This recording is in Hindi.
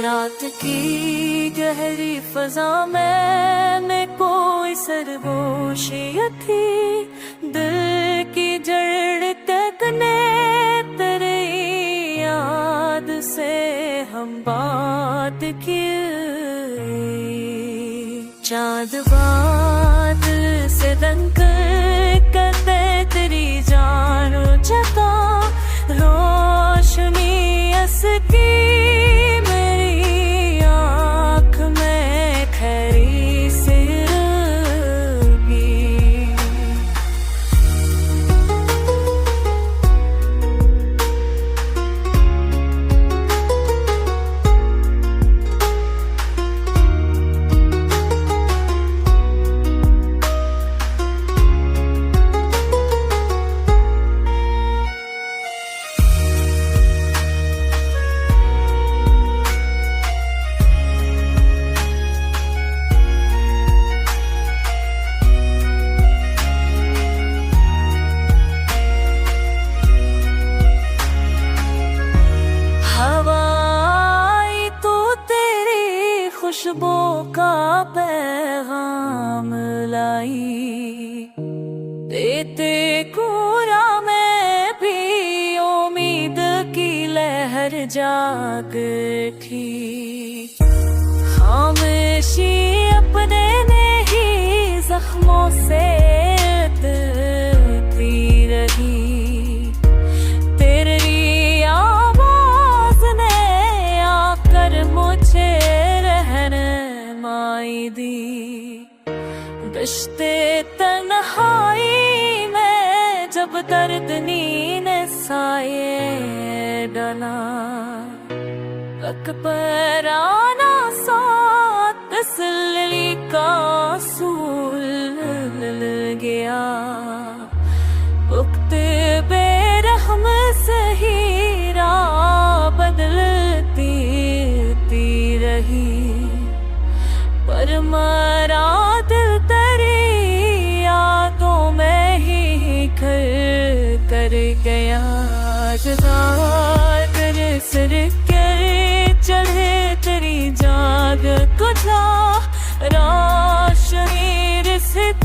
रात की गहरी फजा में कोई सरगोशियत थी। दिल की जड़ तकने तेरी याद से हम बात की। चाँद बादल से रंग करते तेरी जानो जता। रोशनी असकी खुशबू का पैगाम लाई। देते कोरा में भी उम्मीद की लहर जाग थी। खामोशी अपने ने ही जख्मों से तती रही। तेरी आवाज ने आकर मुझे दी। गश्ते तन्हाई में जब दर्द ने साये डाला। तक पर आना साथ तसल्ली का सूल गया। वक्त बेरहम सही राह बदलती रही। पर मरा दिल तेरी यादों में ही कर गया। कर सिर कर चढ़े तेरी जाग कुछ रोशनी रिश्ते